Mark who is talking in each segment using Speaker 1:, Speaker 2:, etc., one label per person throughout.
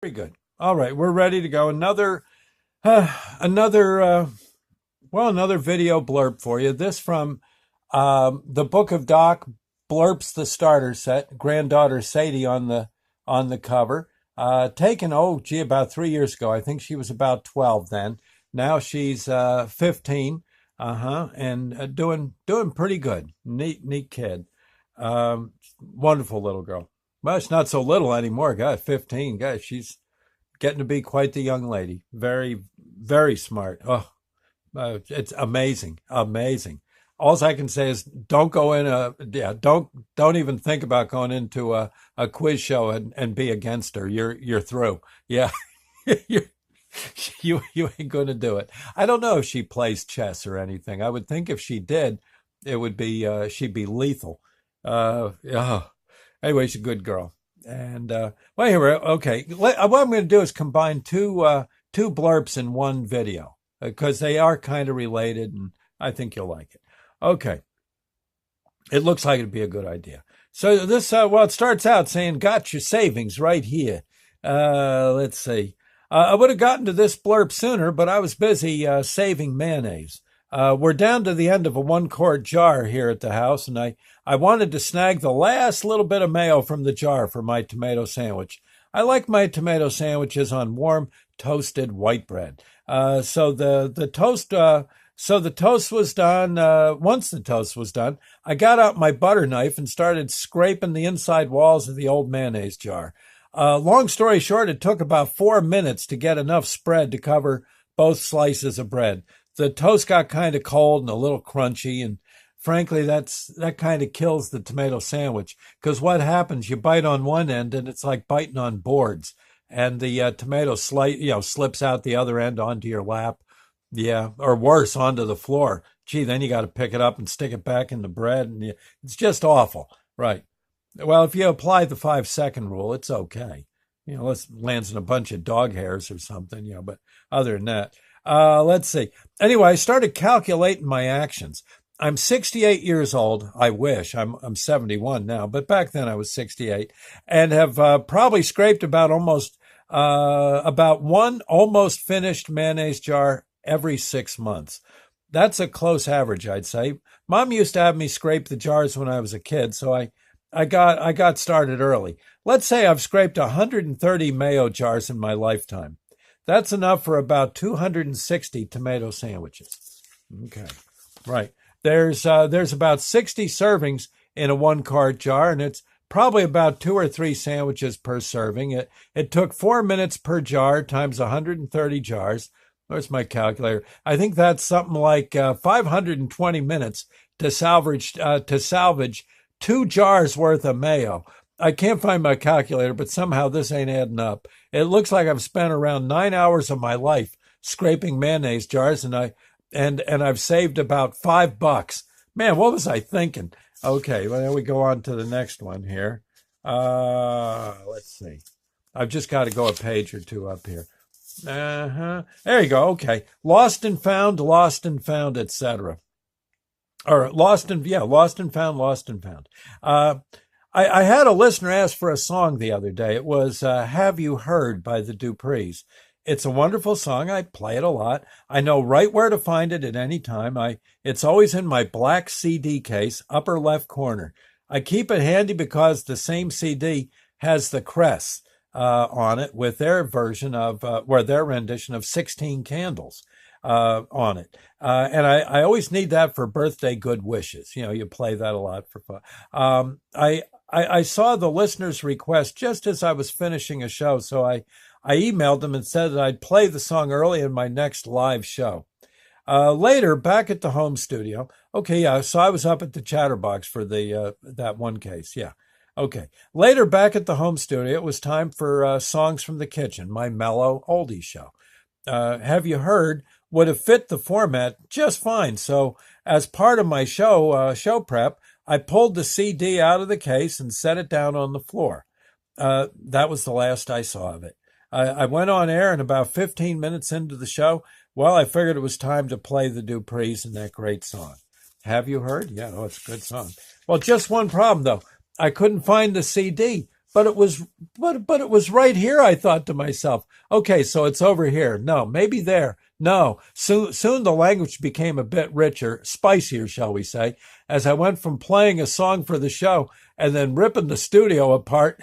Speaker 1: Very good. All right, we're ready to go. Uh, another, another video blurb for you. This from the Book of Doc blurps the starter set. Granddaughter Sadie on the cover. Taken about 3 years ago. I think she was about 12 then. Now she's 15. And doing pretty good. Neat kid. Wonderful little girl. Well, she's not so little anymore. God, 15. Guys, she's getting to be quite the young lady. Very, very smart. Oh, it's amazing, amazing. All I can say is don't go in don't even think about going into a quiz show and be against her. You're through. Yeah, you you ain't going to do it. I don't know if she plays chess or anything. I would think if she did, it would be she'd be lethal. Yeah. Anyway, she's a good girl. And well, here okay. What I'm going to do is combine two blurps in one video because they are kind of related, and I think you'll like it. Okay, it looks like it'd be a good idea. So this, it starts out saying, "Got your savings right here." Let's see. I would have gotten to this blurb sooner, but I was busy saving mayonnaise. We're down to the end of a 1-quart jar here at the house, and I wanted to snag the last little bit of mayo from the jar for my tomato sandwich. I like my tomato sandwiches on warm, toasted white bread. So the toast was done. Once the toast was done, I got out my butter knife and started scraping the inside walls of the old mayonnaise jar. Long story short, it took about 4 minutes to get enough spread to cover both slices of bread. The toast got kind of cold and a little crunchy, and frankly, that kind of kills the tomato sandwich, because what happens, you bite on one end and it's like biting on boards, and the tomato slips out the other end onto your lap. Yeah, or worse, onto the floor. Gee, then you got to pick it up and stick it back in the bread, and it's just awful. Right. Well, if you apply the 5-second rule, it's okay. Unless it lands in a bunch of dog hairs or something, but other than that. Let's see. Anyway, I started calculating my actions. I'm 68 years old. I wish. I'm 71 now, but back then I was 68, and have probably scraped about one almost finished mayonnaise jar every 6 months. That's a close average, I'd say. Mom used to have me scrape the jars when I was a kid, so I got started early. Let's say I've scraped 130 mayo jars in my lifetime. That's enough for about 260 tomato sandwiches. Okay, right. There's about 60 servings in a 1-quart jar, and it's probably about 2 or 3 sandwiches per serving. It took 4 minutes per jar times 130 jars. Where's my calculator? I think that's something like 520 minutes to salvage 2 jars worth of mayo. I can't find my calculator, but somehow this ain't adding up. It looks like I've spent around 9 hours of my life scraping mayonnaise jars, and I've saved about $5. Man, what was I thinking? Okay, well, then we go on to the next one here. Let's see. I've just got to go a page or two up here. There you go. Okay. Lost and found, etc. Or lost and found. I had a listener ask for a song the other day. It was Have You Heard by the Duprees. It's a wonderful song. I play it a lot. I know right where to find it at any time. It's always in my black CD case, upper left corner. I keep it handy because the same CD has the Cress on it with their version of, their rendition of 16 Candles on it. And I always need that for birthday good wishes. You play that a lot for fun. I saw the listener's request just as I was finishing a show, so I emailed them and said that I'd play the song early in my next live show. Later, back at the home studio. Okay, yeah, so I was up at the Chatterbox for that one case, yeah. Okay. Later, back at the home studio, it was time for Songs from the Kitchen, my mellow oldies show. Have You Heard would have fit the format just fine. So as part of my show prep, I pulled the CD out of the case and set it down on the floor. That was the last I saw of it. I went on air, and about 15 minutes into the show, I figured it was time to play the Duprees and that great song. Have You Heard? Yeah, it's a good song. Well, just one problem, though. I couldn't find the CD, but it was right here. I thought to myself, okay, so it's over here. No, maybe there. No. Soon the language became a bit richer, spicier, shall we say, as I went from playing a song for the show and then ripping the studio apart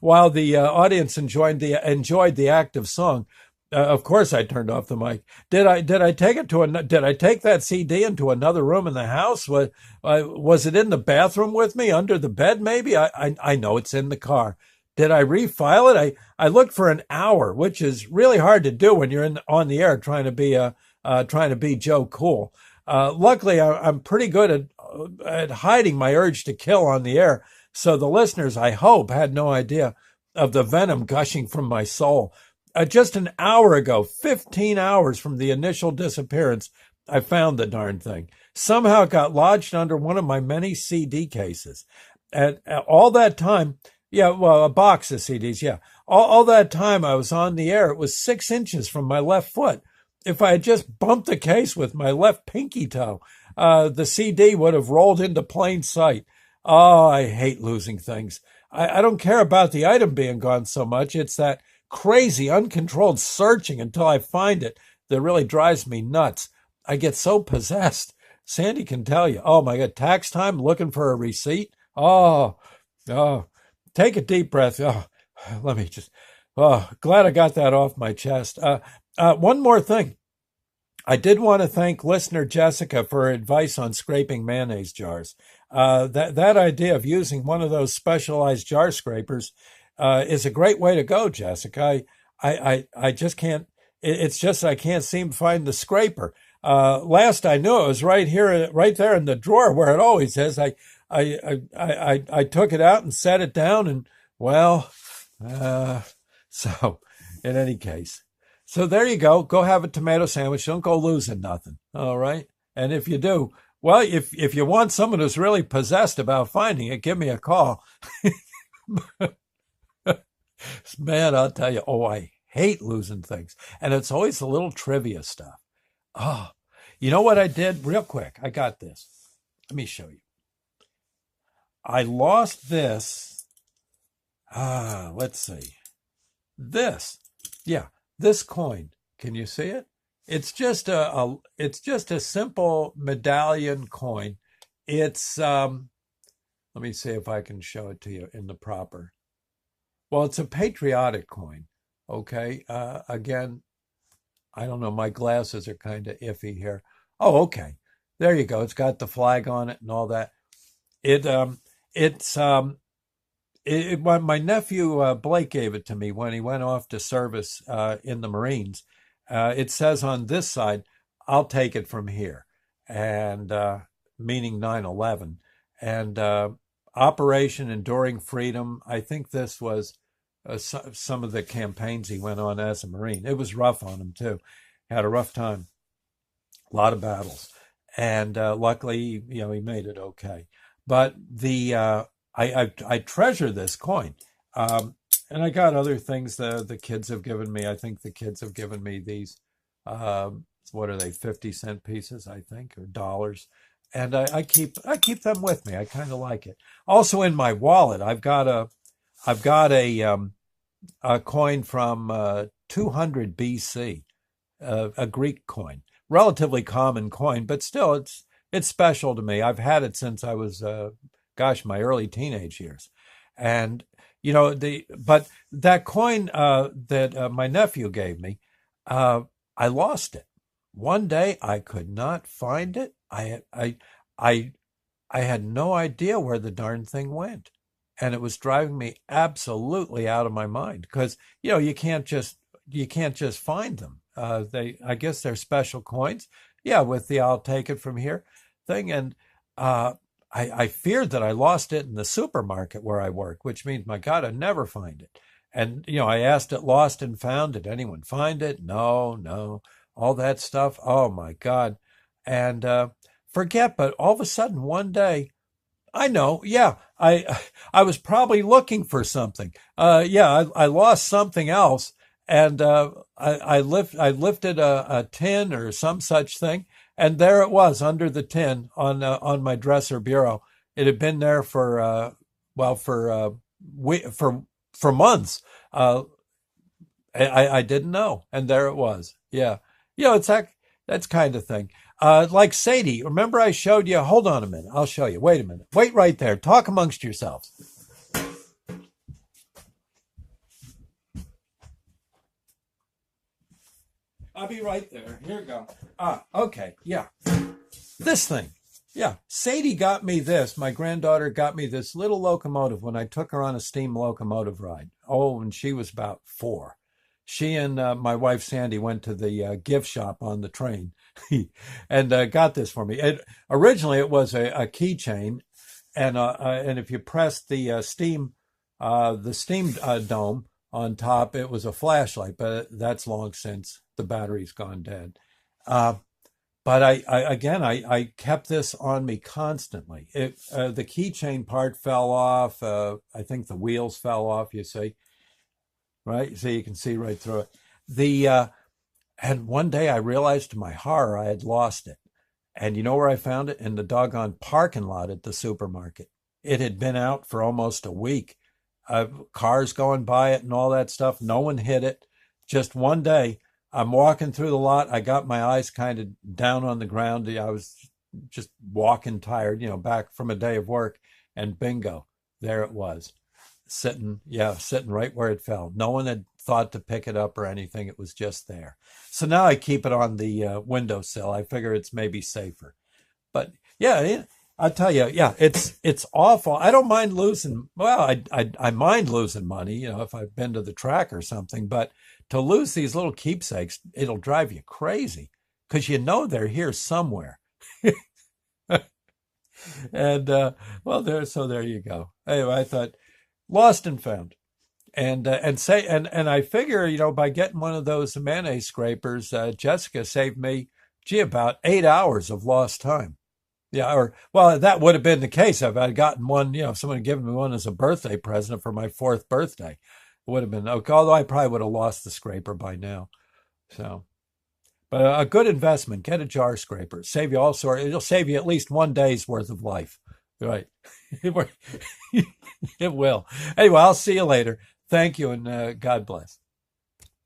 Speaker 1: while the audience enjoyed the act of song. Of course, I turned off the mic. Did I take it to Did I take that CD into another room in the house? Was it in the bathroom with me, under the bed? Maybe I know it's in the car. Did I refile it? I looked for an hour, which is really hard to do when you're on the air trying to be Joe Cool. Luckily, I'm pretty good at hiding my urge to kill on the air, so the listeners, I hope, had no idea of the venom gushing from my soul. Just an hour ago, 15 hours from the initial disappearance, I found the darn thing. Somehow it got lodged under one of my many CD cases. And all that time, yeah, well, a box of CDs, yeah. All that time I was on the air, it was 6 inches from my left foot. If I had just bumped the case with my left pinky toe, the CD would have rolled into plain sight. Oh, I hate losing things. I don't care about the item being gone so much. It's that crazy, uncontrolled searching until I find it that really drives me nuts. I get so possessed. Sandy can tell you. Oh my God, tax time, looking for a receipt. Oh, take a deep breath. Oh, let me just, glad I got that off my chest. One more thing. I did want to thank listener Jessica for her advice on scraping mayonnaise jars. That idea of using one of those specialized jar scrapers is a great way to go, Jessica. I just can't. It's just I can't seem to find the scraper. Last I knew, it was right here, right there in the drawer where it always is. I took it out and set it down, and well, so in any case, so there you go. Go have a tomato sandwich. Don't go losing nothing. All right, and if you do, well, if you want someone who's really possessed about finding it, give me a call. Man, I'll tell you, I hate losing things. And it's always the little trivia stuff. Oh, you know what I did? Real quick, I got this. Let me show you. I lost this. Let's see. This. Yeah, this coin. Can you see it? It's just a simple medallion coin. It's let me see if I can show it to you in the proper. Well, it's a patriotic coin, okay? Again, I don't know. My glasses are kind of iffy here. Oh, okay. There you go. It's got the flag on it and all that. My nephew Blake gave it to me when he went off to service in the Marines. It says on this side, "I'll take it from here," and meaning 9/11, and Operation Enduring Freedom. I think this was some of the campaigns he went on as a Marine. It was rough on him too. Had a rough time, a lot of battles, and luckily, he made it okay. But I treasure this coin, and I got other things the kids have given me. I think the kids have given me these. What are they? 50-cent pieces, I think, or dollars. And I keep them with me. I kind of like it. Also in my wallet, I've got a coin from 200 BC, a Greek coin, relatively common coin, but still it's special to me. I've had it since I was my early teenage years, and but that coin that my nephew gave me, I lost it. One day I could not find it. I had no idea where the darn thing went. And it was driving me absolutely out of my mind because, you can't just find them. I guess they're special coins. Yeah, with the "I'll take it from here" thing. And I feared that I lost it in the supermarket where I work, which means, my God, I'd never find it. And, I asked it, lost and found. Did anyone find it? No, all that stuff. Oh my God. And forget, but all of a sudden one day, I know. Yeah, I was probably looking for something. I lost something else, and I lifted a tin or some such thing, and there it was under the tin on my dresser bureau. It had been there for for months. Uh, I didn't know, and there it was. Yeah, it's that's kind of thing. Like Sadie, remember I showed you? Hold on a minute, I'll show you. Wait a minute. Wait right there. Talk amongst yourselves. I'll be right there. Here we go. Okay. Yeah. This thing. Yeah. Sadie got me this. My granddaughter got me this little locomotive when I took her on a steam locomotive ride. Oh, when she was about 4. She and my wife Sandy went to the gift shop on the train and got this for me. Originally, it was a keychain, and if you pressed the steam dome on top, it was a flashlight. But that's long since the battery's gone dead. Uh, but I kept this on me constantly. The keychain part fell off. I think the wheels fell off. You see, right? So you can see right through it. The And one day I realized to my horror I had lost it. And you know where I found it? In the doggone parking lot at the supermarket. It had been out for almost a week. Cars going by it and all that stuff. No one hit it. Just one day, I'm walking through the lot. I got my eyes kind of down on the ground. I was just walking tired, back from a day of work. And bingo, there it was. Sitting right where it fell. No one had thought to pick it up or anything. It was just there. So now I keep it on the windowsill. I figure it's maybe safer. But yeah, I tell you, yeah, it's awful. I don't mind losing. Well, I mind losing money, if I've been to the track or something. But to lose these little keepsakes, it'll drive you crazy because they're here somewhere. And well, there you go. Anyway, I thought lost and found. And I figure, by getting one of those mayonnaise scrapers, Jessica saved me, about 8 hours of lost time. Yeah, well, that would have been the case if I'd gotten one, if someone had given me one as a birthday present for my 4th birthday. It would have been okay, although I probably would have lost the scraper by now. So, but a good investment, get a jar scraper. Save you all sorts. It'll save you at least one day's worth of life. Right. It will. Anyway, I'll see you later. Thank you, and God bless.